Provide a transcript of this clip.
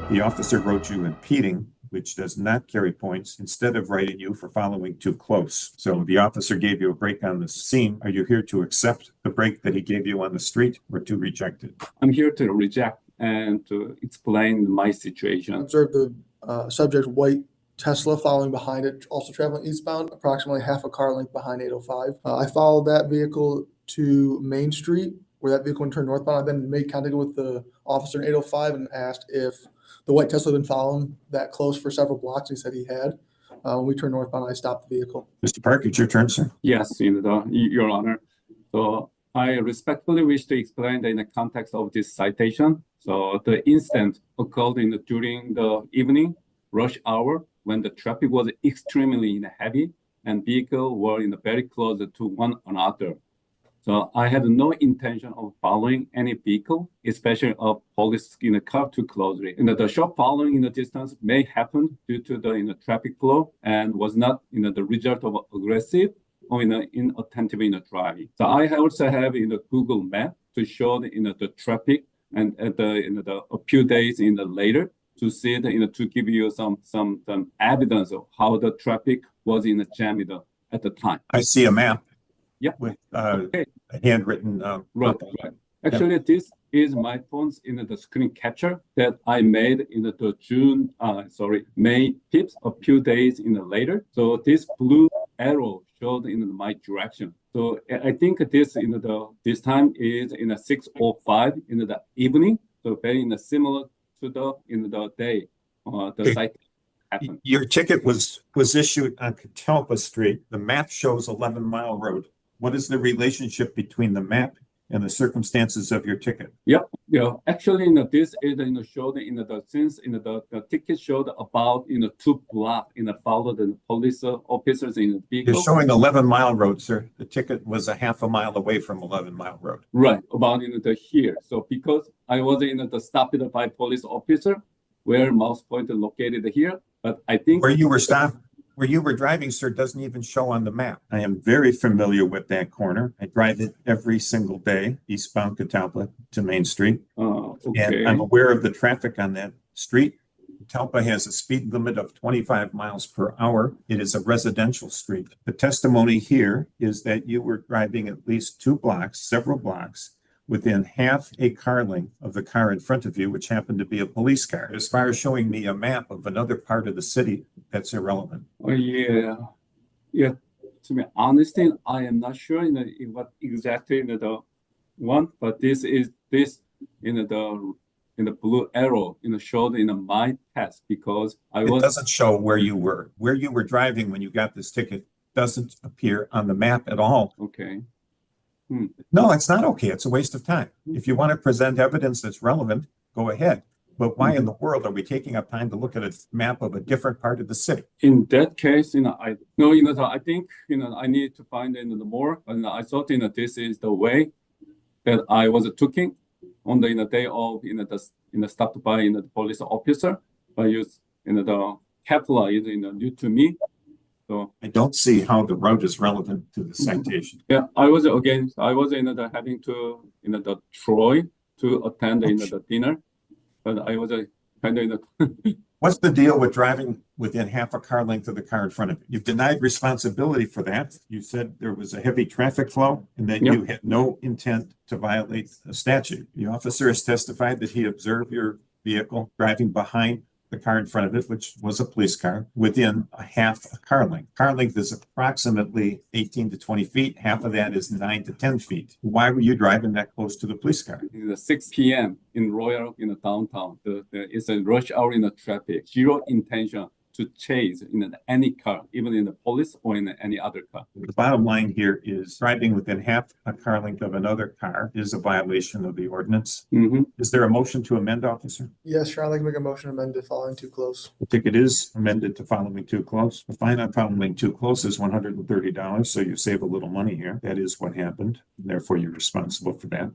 The officer wrote you impeding, which does not carry points, instead of writing you for following too close. So the officer gave you a break on the scene. Are you here to accept the break that he gave you on the street or to reject it? I'm here to reject and to explain my situation. Observed the subject white Tesla following behind it, also traveling eastbound, approximately half a car length behind 805. I followed that vehicle to Main Street, where that vehicle turned northbound. I then made contact with the officer in 805 and asked if the white Tesla had been following that close for several blocks. He said he had. When we turned northbound, I stopped the vehicle. Mr. Park, it's your turn, sir. Yes, Your Honor. So I respectfully wish to explain that in the context of this citation. So the incident occurred during the evening rush hour when the traffic was extremely heavy and vehicles were very close to one another. So I had no intention of following any vehicle, especially a police in a car too closely. The short following in the distance may happen due to the traffic flow and was not the result of aggressive or inattentive driving. So I also have Google Map to show the traffic and a few days later to see it, to give you some evidence of how the traffic was jammed at the time. I see a map. Yeah. With a handwritten. Right. Actually, this is my phone's the screen capture that I made in the May 5th, a few days later. So this blue arrow showed in my direction. So I think this this time is 6:05 in the evening. So very similar to the day the site happened. Your ticket was issued on Catalpa Street. The map shows 11 Mile Road. What is the relationship between the map and the circumstances of your ticket? Yep. Actually, this is showed since the ticket showed about 2 blocks followed the police officers in the vehicle. You're showing 11 Mile Road, sir. The ticket was a half a mile away from 11 Mile Road. Right, about here. So because I was stopped by police officer, where mouse pointer located here, but I think where you were stopped. Where you were driving, sir, doesn't even show on the map. I am very familiar with that corner. I drive it every single day, eastbound Catalpa to Main Street. Okay. And I'm aware of the traffic on that street. Catalpa has a speed limit of 25 miles per hour. It is a residential street. The testimony here is that you were driving at least 2 blocks, several blocks, within half a car length of the car in front of you, which happened to be a police car. As far as showing me a map of another part of the city, that's irrelevant. Yeah. To be honest, I am not sure what exactly the one, but this is in the blue arrow showed my test because it doesn't show where you were. Where you were driving when you got this ticket doesn't appear on the map at all. Okay. No, it's not okay. It's a waste of time. If you want to present evidence that's relevant, go ahead. But why in the world are we taking up time to look at a map of a different part of the city? In that case, I think I need to find more. And I thought this is the way that I was taking on the day of stopped by the police officer. By use the Kepler is new to me. So I don't see how the route is relevant to the citation. Yeah, I was having to the Troy to attend the dinner, but I was kind of What's the deal with driving within half a car length of the car in front of you? You've denied responsibility for that. You said there was a heavy traffic flow and that you had no intent to violate a statute. The officer has testified that he observed your vehicle driving behind the car in front of it, which was a police car, within a half a car length. Car length is approximately 18 to 20 feet. Half of that is 9 to 10 feet. Why were you driving that close to the police car? It's 6 p.m. in Royal, downtown. It's a rush hour in the traffic. Zero intention to chase any car, even in the police or in any other car. The bottom line here is driving within half a car length of another car is a violation of the ordinance. Mm-hmm. Is there a motion to amend, officer? Yes, sure. I'd like to make a motion to amend to following too close. The ticket is amended to following too close. The fine on following too close is $130, so you save a little money here. That is what happened. Therefore, you're responsible for that.